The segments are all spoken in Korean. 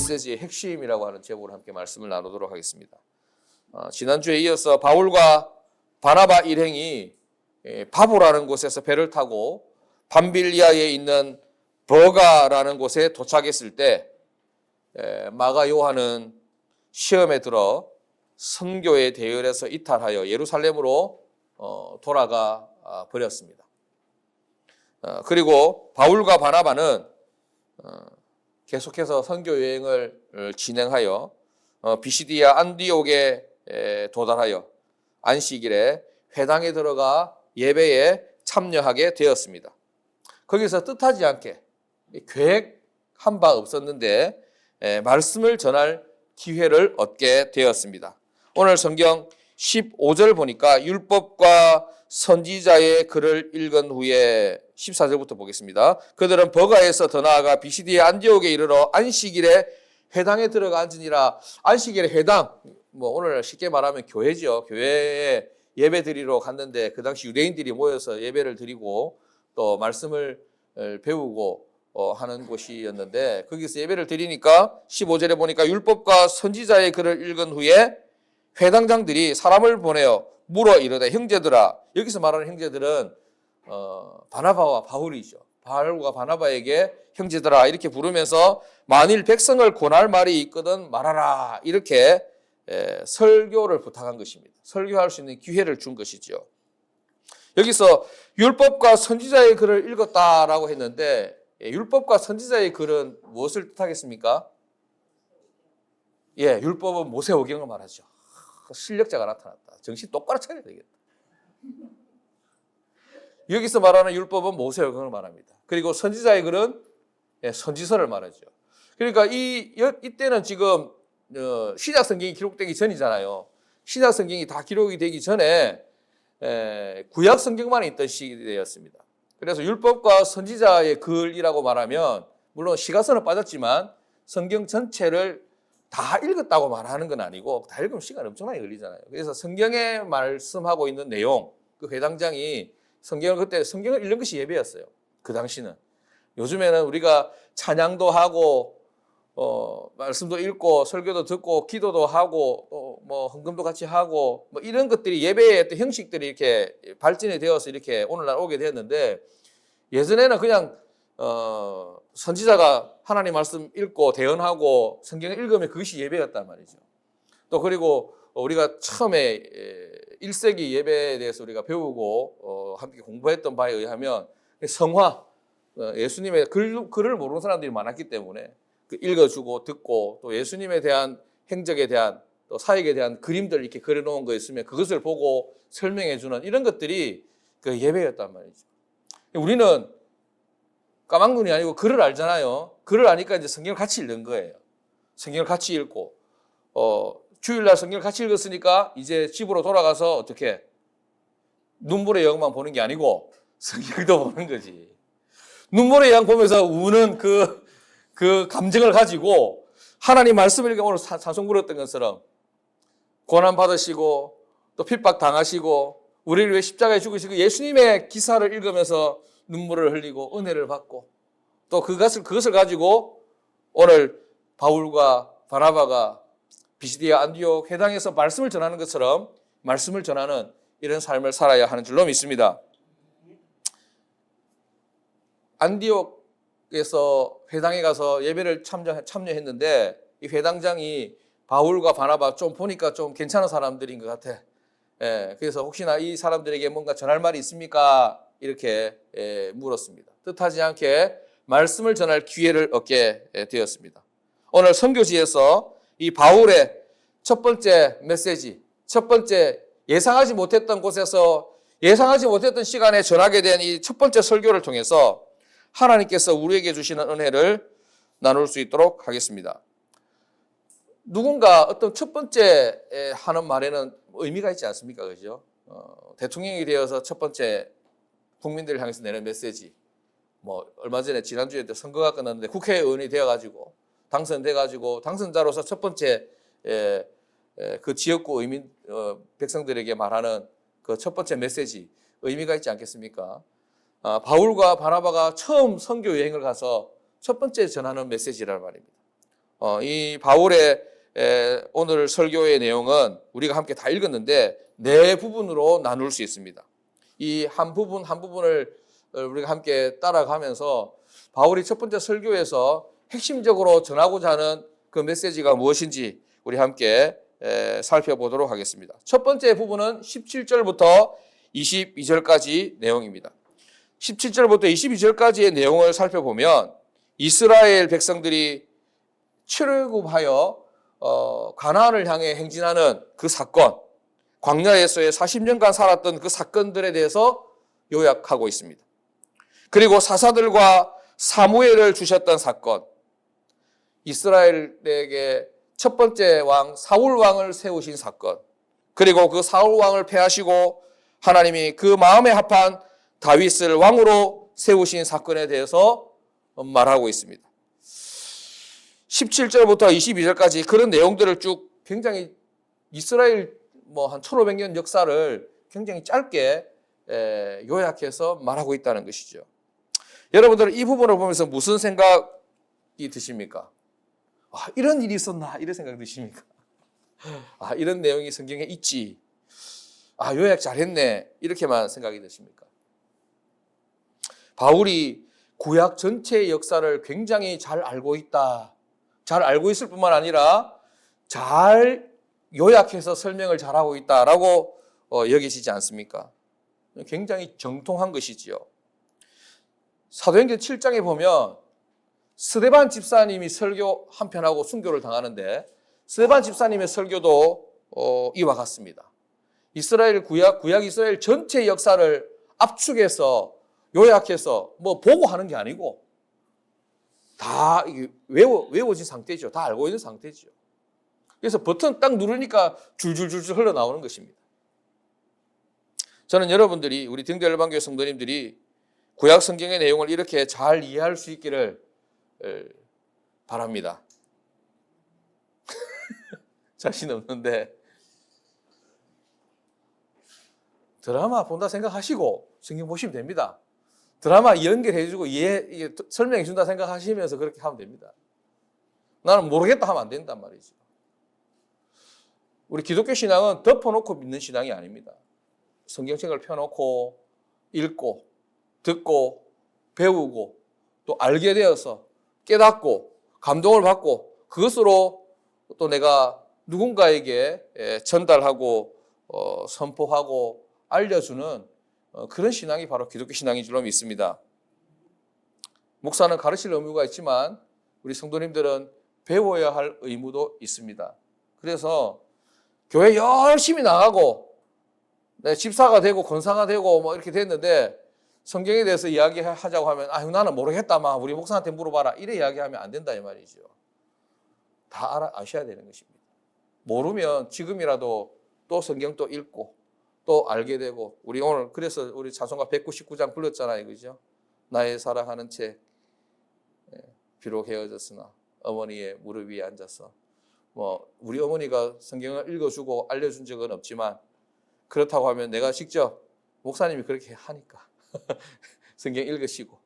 메시지의 핵심이라고 하는 제목으로 함께 말씀을 나누도록 하겠습니다. 지난주에 이어서 바울과 바나바 일행이 바보라는 곳에서 배를 타고 밤빌리아에 있는 버가라는 곳에 도착했을 때 마가 요한은 시험에 들어 선교에 대열해서 이탈하여 예루살렘으로 돌아가 버렸습니다. 그리고 바울과 바나바는 계속해서 선교 여행을 진행하여 비시디아 안디옥에 도달하여 안식일에 회당에 들어가 예배에 참여하게 되었습니다. 거기서 뜻하지 않게 계획한 바 없었는데 말씀을 전할 기회를 얻게 되었습니다. 오늘 성경 15절 보니까 율법과 선지자의 글을 읽은 후에 14절부터 보겠습니다. 그들은 버가에서 더 나아가 비시디아 안디옥에 이르러 안식일에 회당에 들어가 앉으니라. 안식일에 회당, 오늘 쉽게 말하면 교회죠. 교회에 예배 드리러 갔는데 그 당시 유대인들이 모여서 예배를 드리고 또 말씀을 배우고 하는 곳이었는데 거기서 예배를 드리니까 15절에 보니까 율법과 선지자의 글을 읽은 후에 회당장들이 사람을 보내어 물어 이르되 형제들아. 여기서 말하는 형제들은 바나바와 바울이죠. 바울과 바나바에게 형제들아 이렇게 부르면서 만일 백성을 권할 말이 있거든 말하라 이렇게 설교를 부탁한 것입니다. 설교할 수 있는 기회를 준 것이죠. 여기서 율법과 선지자의 글을 읽었다라고 했는데 율법과 선지자의 글은 무엇을 뜻하겠습니까? 율법은 모세오경을 말하죠. 실력자가 나타났다. 정신 똑바로 차려야 되겠다. 여기서 말하는 율법은 모세오경을 말합니다. 그리고 선지자의 글은 선지서를 말하죠. 그러니까 이때는 지금 신약 성경이 기록되기 전이잖아요. 신약 성경이 다 기록이 되기 전에 구약 성경만 있던 시대였습니다. 그래서 율법과 선지자의 글이라고 말하면 물론 시가선은 빠졌지만 성경 전체를 다 읽었다고 말하는 건 아니고 다 읽으면 시간 엄청나게 걸리잖아요. 그래서 성경에 말씀하고 있는 내용, 그 회당장이 그때 성경을 읽는 것이 예배였어요. 그 당시는. 요즘에는 우리가 찬양도 하고 말씀도 읽고 설교도 듣고 기도도 하고 헌금도 같이 하고 이런 것들이 예배의 어떤 형식들이 이렇게 발전이 되어서 이렇게 오늘날 오게 되었는데 예전에는 그냥 선지자가 하나님 말씀 읽고 대언하고 성경을 읽으면 그것이 예배였단 말이죠. 또 그리고 우리가 처음에 1세기 예배에 대해서 우리가 배우고 함께 공부했던 바에 의하면 성화, 예수님의 글을 모르는 사람들이 많았기 때문에 읽어주고 듣고 또 예수님에 대한 행적에 대한 또 사역에 대한 그림들 이렇게 그려놓은 거 있으면 그것을 보고 설명해주는 이런 것들이 그 예배였단 말이죠. 우리는 까막눈이 아니고 글을 알잖아요. 글을 아니까 이제 성경을 같이 읽는 거예요. 성경을 같이 읽고 주일날 성경을 같이 읽었으니까 이제 집으로 돌아가서 어떻게 눈물의 영만 보는 게 아니고 성경도 보는 거지. 눈물의 영 보면서 우는 그 감정을 가지고 하나님 말씀을 읽으면 오늘 찬송 부르었던 것처럼 고난 받으시고 또 핍박 당하시고 우리를 위해 십자가에 죽으시고 예수님의 기사를 읽으면서 눈물을 흘리고 은혜를 받고 또 그것을 가지고 오늘 바울과 바나바가 비시디아 안디옥 회당에서 말씀을 전하는 것처럼 말씀을 전하는 이런 삶을 살아야 하는 줄로 믿습니다. 안디옥에서 회당에 가서 예배를 참여했는데 이 회당장이 바울과 바나바 좀 보니까 좀 괜찮은 사람들인 것 같아. 그래서 혹시나 이 사람들에게 뭔가 전할 말이 있습니까? 이렇게 물었습니다. 뜻하지 않게 말씀을 전할 기회를 얻게 되었습니다. 오늘 선교지에서 이 바울의 첫 번째 메시지, 첫 번째 예상하지 못했던 곳에서 예상하지 못했던 시간에 전하게 된 이 첫 번째 설교를 통해서 하나님께서 우리에게 주시는 은혜를 나눌 수 있도록 하겠습니다. 누군가 어떤 첫 번째 하는 말에는 의미가 있지 않습니까? 그죠? 대통령이 되어서 첫 번째 국민들을 향해서 내는 메시지. 얼마 전에 지난주에 선거가 끝났는데 국회의원이 되어가지고 당선돼가지고 당선자로서 첫 번째 그 지역구 백성들에게 말하는 그 첫 번째 메시지 의미가 있지 않겠습니까? 바울과 바나바가 처음 선교 여행을 가서 첫 번째 전하는 메시지란 말입니다. 이 바울의 오늘 설교의 내용은 우리가 함께 다 읽었는데 네 부분으로 나눌 수 있습니다. 이 한 부분 한 부분을 우리가 함께 따라가면서 바울이 첫 번째 설교에서 핵심적으로 전하고자 하는 그 메시지가 무엇인지 우리 함께 살펴보도록 하겠습니다. 첫 번째 부분은 17절부터 22절까지 내용입니다. 17절부터 22절까지의 내용을 살펴보면 이스라엘 백성들이 출애굽하여 가나안을 향해 행진하는 그 사건, 광야에서의 40년간 살았던 그 사건들에 대해서 요약하고 있습니다. 그리고 사사들과 사무엘을 주셨던 사건, 이스라엘에게 첫 번째 왕 사울 왕을 세우신 사건, 그리고 그 사울 왕을 패하시고 하나님이 그 마음에 합한 다윗을 왕으로 세우신 사건에 대해서 말하고 있습니다. 17절부터 22절까지 그런 내용들을 쭉 굉장히 이스라엘 한 1500년 역사를 굉장히 짧게 요약해서 말하고 있다는 것이죠. 여러분들은 이 부분을 보면서 무슨 생각이 드십니까? 이런 일이 있었나? 이런 생각 드십니까? 이런 내용이 성경에 있지. 요약 잘했네. 이렇게만 생각이 드십니까? 바울이 구약 전체의 역사를 굉장히 잘 알고 있다. 잘 알고 있을 뿐만 아니라 잘 요약해서 설명을 잘하고 있다라고 여기시지 않습니까? 굉장히 정통한 것이지요. 사도행전 7장에 보면 스데반 집사님이 설교 한 편하고 순교를 당하는데 스데반 집사님의 설교도 이와 같습니다. 이스라엘 구약 이스라엘 전체의 역사를 압축해서 요약해서 보고 하는 게 아니고 다 외워진 상태죠. 다 알고 있는 상태죠. 그래서 버튼 딱 누르니까 줄줄줄줄 흘러나오는 것입니다. 저는 여러분들이 우리 등대열방교회 성도님들이 구약 성경의 내용을 이렇게 잘 이해할 수 있기를 바랍니다. 자신 없는데 드라마 본다 생각하시고 성경 보시면 됩니다. 드라마 연결해주고 설명해 준다 생각하시면서 그렇게 하면 됩니다. 나는 모르겠다 하면 안 된단 말이죠. 우리 기독교 신앙은 덮어놓고 믿는 신앙이 아닙니다. 성경책을 펴놓고 읽고 듣고 배우고 또 알게 되어서 깨닫고 감동을 받고 그것으로 또 내가 누군가에게 전달하고 선포하고 알려주는 그런 신앙이 바로 기독교 신앙인 줄로 믿습니다. 목사는 가르칠 의무가 있지만 우리 성도님들은 배워야 할 의무도 있습니다. 그래서 교회 열심히 나가고 집사가 되고 권사가 되고 이렇게 됐는데 성경에 대해서 이야기하자고 하면 나는 모르겠다 우리 목사한테 물어봐라 이래 이야기하면 안 된다 이 말이죠. 다 아셔야 되는 것입니다. 모르면 지금이라도 또 성경 또 읽고 또 알게 되고 우리 오늘 그래서 우리 찬송가 199장 불렀잖아요. 그죠? 나의 사랑하는 책 비록 헤어졌으나 어머니의 무릎 위에 앉아서 우리 어머니가 성경을 읽어주고 알려준 적은 없지만 그렇다고 하면 내가 직접 목사님이 그렇게 하니까 성경 읽으시고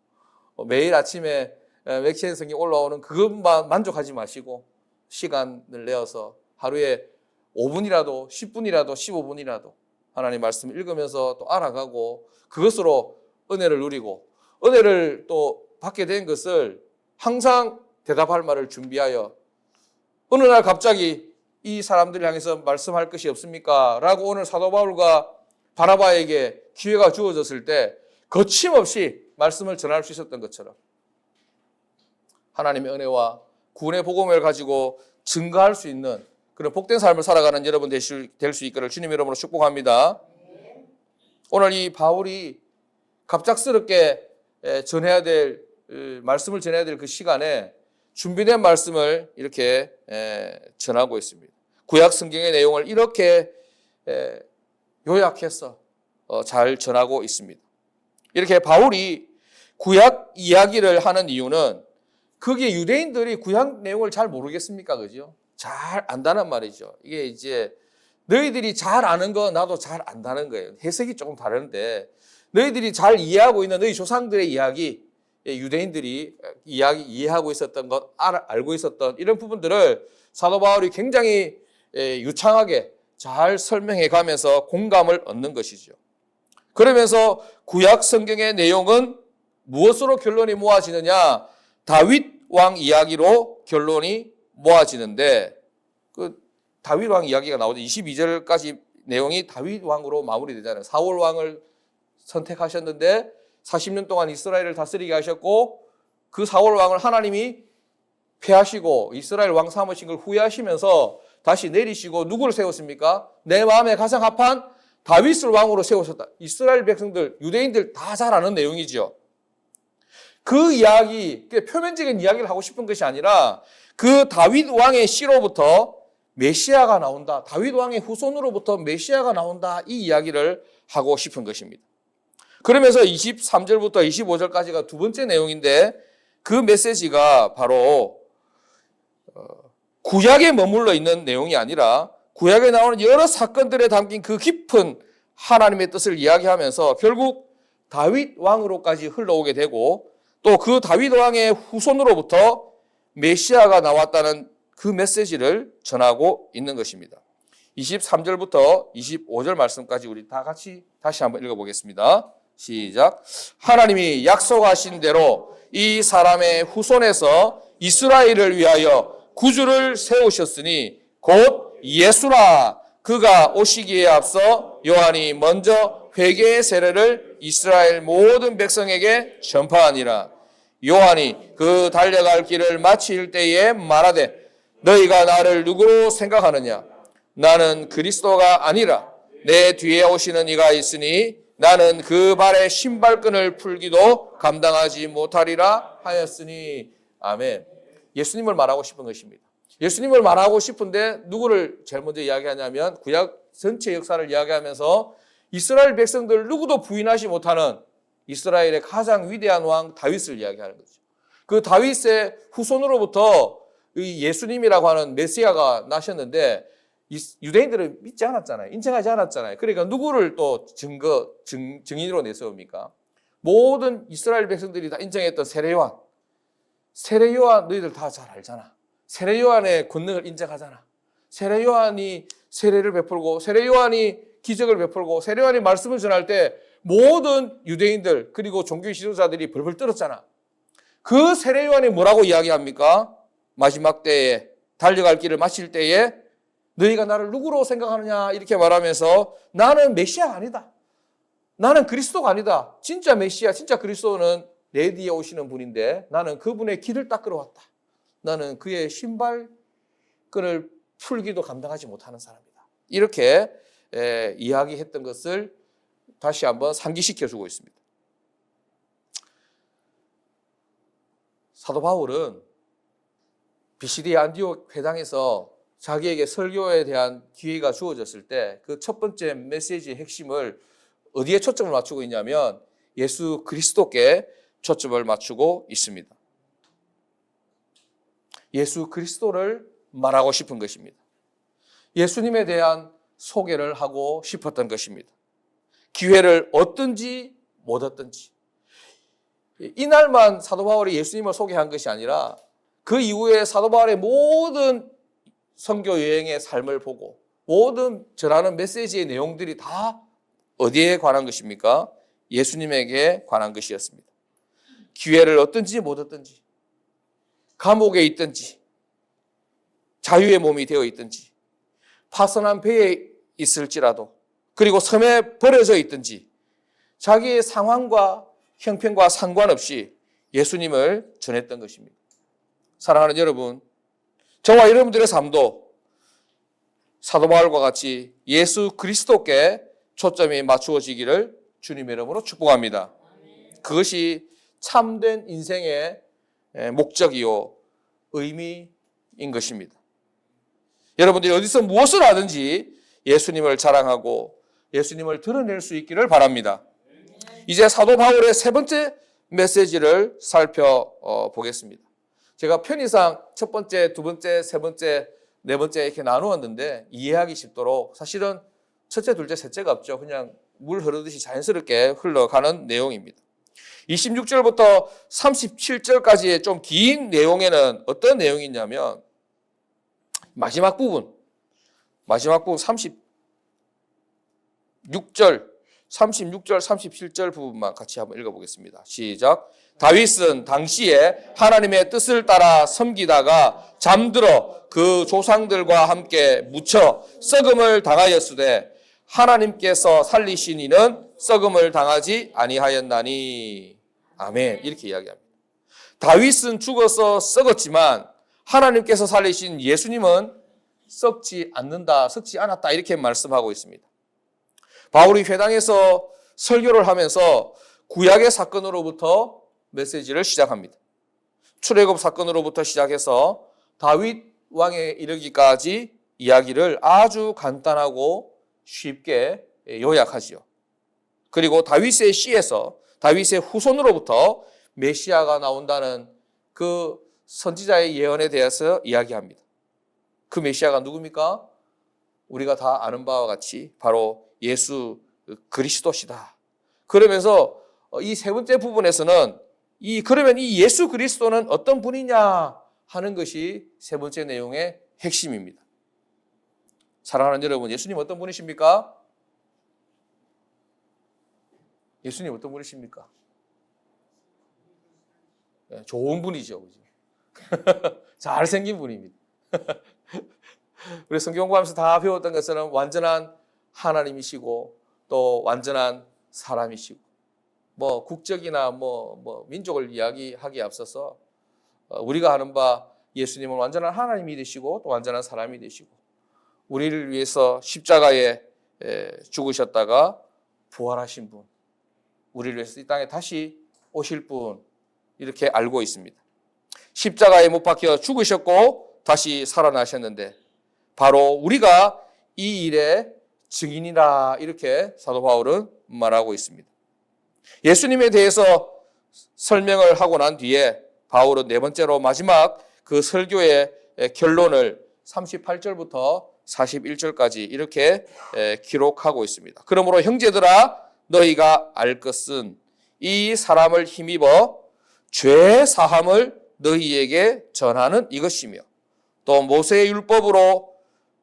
매일 아침에 맥시앤 성경 올라오는 그것만 만족하지 마시고 시간을 내어서 하루에 5분이라도 10분이라도 15분이라도 하나님 말씀 읽으면서 또 알아가고 그것으로 은혜를 누리고 은혜를 또 받게 된 것을 항상 대답할 말을 준비하여 어느 날 갑자기 이 사람들을 향해서 말씀할 것이 없습니까? 라고 오늘 사도 바울과 바나바에게 기회가 주어졌을 때 거침없이 말씀을 전할 수 있었던 것처럼 하나님의 은혜와 구원의 복음을 가지고 증거할 수 있는 그런 복된 삶을 살아가는 여러분 될 수 있기를 주님 이름으로 축복합니다. 오늘 이 바울이 갑작스럽게 전해야 될 말씀을 전해야 될 그 시간에 준비된 말씀을 이렇게 전하고 있습니다. 구약 성경의 내용을 이렇게 요약해서 잘 전하고 있습니다. 이렇게 바울이 구약 이야기를 하는 이유는 거기에 유대인들이 구약 내용을 잘 모르겠습니까? 그죠? 잘 안다는 말이죠. 이게 이제 너희들이 잘 아는 거 나도 잘 안다는 거예요. 해석이 조금 다른데 너희들이 잘 이해하고 있는 너희 조상들의 이야기 유대인들이 이해하고 있었던 것, 알고 있었던 이런 부분들을 사도 바울이 굉장히 유창하게 잘 설명해 가면서 공감을 얻는 것이죠. 그러면서 구약 성경의 내용은 무엇으로 결론이 모아지느냐? 다윗 왕 이야기로 결론이 모아지는데, 그 다윗 왕 이야기가 나오죠. 22절까지 내용이 다윗 왕으로 마무리되잖아요. 사울 왕을 선택하셨는데 40년 동안 이스라엘을 다스리게 하셨고, 그 사울 왕을 하나님이 패하시고 이스라엘 왕 삼으신 걸 후회하시면서 다시 내리시고 누구를 세웠습니까? 내 마음에 가장 합한 다윗을 왕으로 세우셨다. 이스라엘 백성들, 유대인들 다 잘 아는 내용이죠. 그 이야기, 표면적인 이야기를 하고 싶은 것이 아니라 그 다윗 왕의 씨로부터 메시아가 나온다. 다윗 왕의 후손으로부터 메시아가 나온다. 이 이야기를 하고 싶은 것입니다. 그러면서 23절부터 25절까지가 두 번째 내용인데, 그 메시지가 바로 구약에 머물러 있는 내용이 아니라 구약에 나오는 여러 사건들에 담긴 그 깊은 하나님의 뜻을 이야기하면서 결국 다윗 왕으로까지 흘러오게 되고, 또 그 다윗 왕의 후손으로부터 메시아가 나왔다는 그 메시지를 전하고 있는 것입니다. 23절부터 25절 말씀까지 우리 다 같이 다시 한번 읽어보겠습니다. 시작. 하나님이 약속하신 대로 이 사람의 후손에서 이스라엘을 위하여 구주를 세우셨으니 곧 예수라. 그가 오시기에 앞서 요한이 먼저 회개의 세례를 이스라엘 모든 백성에게 전파하니라. 요한이 그 달려갈 길을 마칠 때에 말하되 너희가 나를 누구로 생각하느냐? 나는 그리스도가 아니라 내 뒤에 오시는 이가 있으니 나는 그 발의 신발끈을 풀기도 감당하지 못하리라 하였으니. 아멘. 예수님을 말하고 싶은 것입니다. 예수님을 말하고 싶은데 누구를 제일 먼저 이야기하냐면 구약 전체 역사를 이야기하면서 이스라엘 백성들 누구도 부인하지 못하는 이스라엘의 가장 위대한 왕 다윗을 이야기하는 거죠. 그 다윗의 후손으로부터 이 예수님이라고 하는 메시아가 나셨는데 유대인들은 믿지 않았잖아요. 인정하지 않았잖아요. 그러니까 누구를 또 증인으로 내세웁니까? 모든 이스라엘 백성들이 다 인정했던 세례요한. 세례요한 너희들 다 잘 알잖아. 세례요한의 권능을 인정하잖아. 세례요한이 세례를 베풀고 세례요한이 기적을 베풀고 세례요한이 말씀을 전할 때 모든 유대인들 그리고 종교 지도자들이 벌벌 떨었잖아. 그 세례요한이 뭐라고 이야기합니까? 마지막 때에 달려갈 길을 마칠 때에 너희가 나를 누구로 생각하느냐 이렇게 말하면서 나는 메시아가 아니다. 나는 그리스도가 아니다. 진짜 메시아, 진짜 그리스도는 내 뒤에 오시는 분인데 나는 그분의 길을 닦으러 왔다. 나는 그의 신발끈을 풀기도 감당하지 못하는 사람이다. 이렇게 이야기했던 것을 다시 한번 상기시켜주고 있습니다. 사도 바울은 BCD 안디옥 회당에서 자기에게 설교에 대한 기회가 주어졌을 때 그 첫 번째 메시지의 핵심을 어디에 초점을 맞추고 있냐면 예수 그리스도께 초점을 맞추고 있습니다. 예수 그리스도를 말하고 싶은 것입니다. 예수님에 대한 소개를 하고 싶었던 것입니다. 기회를 얻든지 못 얻든지. 이날만 사도 바울이 예수님을 소개한 것이 아니라 그 이후에 사도 바울의 모든 선교 여행의 삶을 보고 모든 전하는 메시지의 내용들이 다 어디에 관한 것입니까? 예수님에게 관한 것이었습니다. 기회를 얻든지 못 얻든지, 감옥에 있든지, 자유의 몸이 되어 있든지, 파선한 배에 있을지라도, 그리고 섬에 버려져 있든지, 자기의 상황과 형편과 상관없이 예수님을 전했던 것입니다. 사랑하는 여러분, 저와 여러분들의 삶도 사도 바울과 같이 예수 그리스도께 초점이 맞추어지기를 주님의 이름으로 축복합니다. 그것이 참된 인생의 목적이요 의미인 것입니다. 여러분들이 어디서 무엇을 하든지 예수님을 자랑하고 예수님을 드러낼 수 있기를 바랍니다. 이제 사도 바울의 세 번째 메시지를 살펴보겠습니다. 제가 편의상 첫 번째, 두 번째, 세 번째, 네 번째 이렇게 나누었는데 이해하기 쉽도록 사실은 첫째, 둘째, 셋째가 없죠. 그냥 물 흐르듯이 자연스럽게 흘러가는 내용입니다. 26절부터 37절까지의 좀 긴 내용에는 어떤 내용이 있냐면 마지막 부분 36절, 37절 부분만 같이 한번 읽어보겠습니다. 시작. 다윗은 당시에 하나님의 뜻을 따라 섬기다가 잠들어 그 조상들과 함께 묻혀 썩음을 당하였으되 하나님께서 살리신 이는 썩음을 당하지 아니하였나니. 아멘. 이렇게 이야기합니다. 다윗은 죽어서 썩었지만 하나님께서 살리신 예수님은 썩지 않는다, 썩지 않았다 이렇게 말씀하고 있습니다. 바울이 회당에서 설교를 하면서 구약의 사건으로부터 메시지를 시작합니다. 출애굽 사건으로부터 시작해서 다윗 왕에 이르기까지 이야기를 아주 간단하고 쉽게 요약하지요. 그리고 다윗의 씨에서 다윗의 후손으로부터 메시아가 나온다는 그 선지자의 예언에 대해서 이야기합니다. 그 메시아가 누굽니까? 우리가 다 아는 바와 같이 바로 예수 그리스도시다. 그러면서 이 세 번째 부분에서는 그러면 이 예수 그리스도는 어떤 분이냐 하는 것이 세 번째 내용의 핵심입니다. 사랑하는 여러분, 예수님 어떤 분이십니까? 예수님 어떤 분이십니까? 네, 좋은 분이죠. 잘생긴 분입니다. 우리 성경 공부하면서 다 배웠던 것처럼 완전한 하나님이시고 또 완전한 사람이시고 뭐 국적이나 뭐 민족을 이야기하기에 앞서서 우리가 아는 바 예수님은 완전한 하나님이 되시고 또 완전한 사람이 되시고 우리를 위해서 십자가에 죽으셨다가 부활하신 분, 우리를 위해서 이 땅에 다시 오실 분 이렇게 알고 있습니다. 십자가에 못 박혀 죽으셨고 다시 살아나셨는데 바로 우리가 이 일의 증인이라 이렇게 사도 바울은 말하고 있습니다. 예수님에 대해서 설명을 하고 난 뒤에 바울은 네 번째로 마지막 그 설교의 결론을 38절부터 41절까지 이렇게 기록하고 있습니다. 그러므로 형제들아 너희가 알 것은 이 사람을 힘입어 죄 사함을 너희에게 전하는 이것이며 또 모세의 율법으로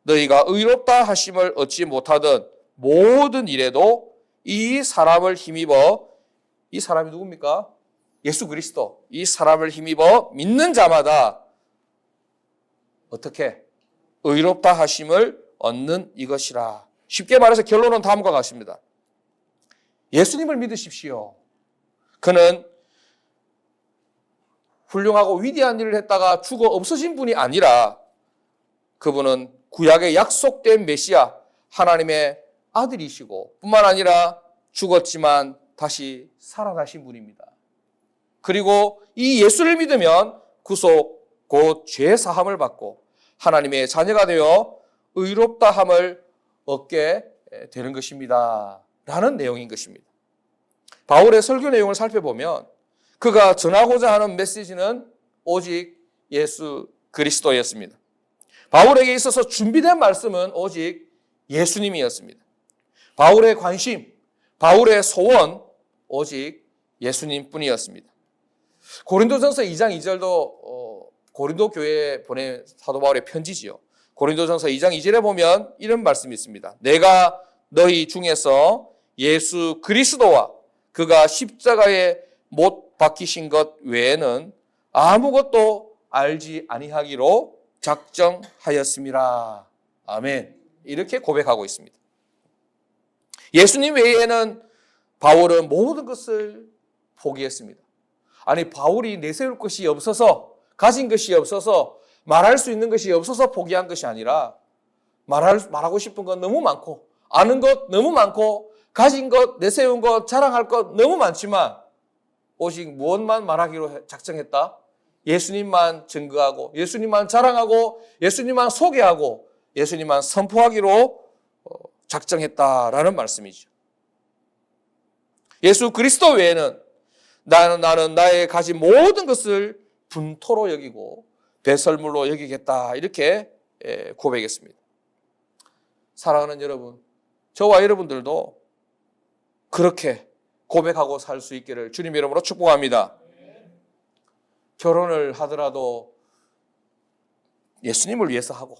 너희가 의롭다 하심을 얻지 못하던 모든 일에도 이 사람을 힘입어 이 사람이 누굽니까? 예수 그리스도. 이 사람을 힘입어 믿는 자마다 어떻게? 의롭다 하심을 얻는 이것이라. 쉽게 말해서 결론은 다음과 같습니다. 예수님을 믿으십시오. 그는 훌륭하고 위대한 일을 했다가 죽어 없어진 분이 아니라 그분은 구약의 약속된 메시아 하나님의 아들이시고 뿐만 아니라 죽었지만 다시 살아나신 분입니다. 그리고 이 예수를 믿으면 구속 곧 죄 사함을 받고 하나님의 자녀가 되어 의롭다함을 얻게 되는 것입니다. 라는 내용인 것입니다. 바울의 설교 내용을 살펴보면 그가 전하고자 하는 메시지는 오직 예수 그리스도였습니다. 바울에게 있어서 준비된 말씀은 오직 예수님이었습니다. 바울의 관심, 바울의 소원, 오직 예수님 뿐이었습니다. 고린도전서 2장 2절도 고린도 교회에 보낸 사도 바울의 편지지요. 고린도전서 2장 2절에 보면 이런 말씀이 있습니다. 내가 너희 중에서 예수 그리스도와 그가 십자가에 못 박히신 것 외에는 아무것도 알지 아니하기로 작정하였습니다. 아멘. 이렇게 고백하고 있습니다. 예수님 외에는 바울은 모든 것을 포기했습니다. 아니 바울이 내세울 것이 없어서 가진 것이 없어서 말할 수 있는 것이 없어서 포기한 것이 아니라 말하고 싶은 건 너무 많고 아는 것 너무 많고 가진 것 내세운 것 자랑할 것 너무 많지만 오직 무엇만 말하기로 작정했다? 예수님만 증거하고 예수님만 자랑하고 예수님만 소개하고 예수님만 선포하기로 작정했다라는 말씀이죠. 예수 그리스도 외에는 나는 나의 가진 모든 것을 분토로 여기고 배설물로 여기겠다 이렇게 고백했습니다. 사랑하는 여러분, 저와 여러분들도 그렇게 고백하고 살 수 있기를 주님 이름으로 축복합니다. 결혼을 하더라도 예수님을 위해서 하고,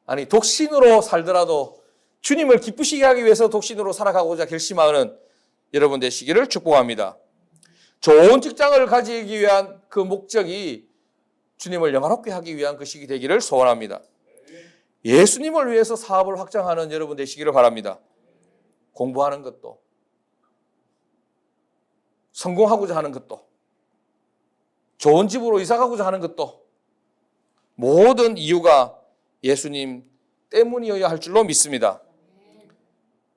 아니 독신으로 살더라도 주님을 기쁘시게 하기 위해서 독신으로 살아가고자 결심하는 여러분 되시기를 축복합니다. 좋은 직장을 가지기 위한 그 목적이 주님을 영화롭게 하기 위한 것이 되기를 소원합니다. 예수님을 위해서 사업을 확장하는 여러분 되시기를 바랍니다. 공부하는 것도, 성공하고자 하는 것도, 좋은 집으로 이사가고자 하는 것도 모든 이유가 예수님 때문이어야 할 줄로 믿습니다.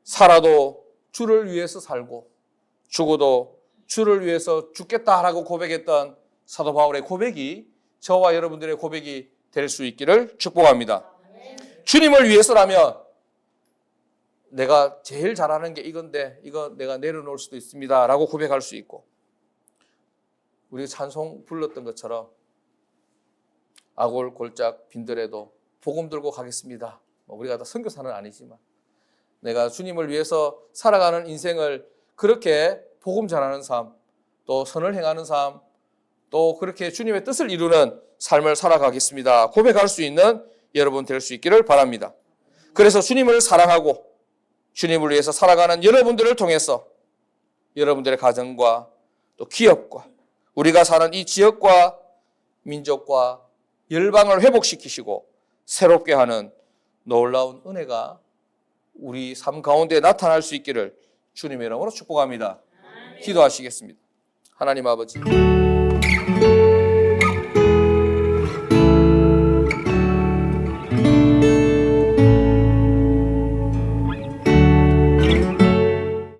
살아도 주를 위해서 살고 죽어도 주를 위해서 죽겠다라고 고백했던 사도 바울의 고백이 저와 여러분들의 고백이 될 수 있기를 축복합니다. 주님을 위해서라면 내가 제일 잘하는 게 이건데 이거 내가 내려놓을 수도 있습니다 라고 고백할 수 있고, 우리 찬송 불렀던 것처럼 아골 골짝 빈들에도 복음 들고 가겠습니다. 우리가 다 선교사는 아니지만 내가 주님을 위해서 살아가는 인생을 그렇게 복음 전하는 삶, 또 선을 행하는 삶, 또 그렇게 주님의 뜻을 이루는 삶을 살아가겠습니다 고백할 수 있는 여러분 될 수 있기를 바랍니다. 그래서 주님을 사랑하고 주님을 위해서 살아가는 여러분들을 통해서 여러분들의 가정과 또 기업과 우리가 사는 이 지역과 민족과 열방을 회복시키시고 새롭게 하는 놀라운 은혜가 우리 삶 가운데 나타날 수 있기를 주님의 이름으로 축복합니다. 기도하시겠습니다. 하나님 아버지,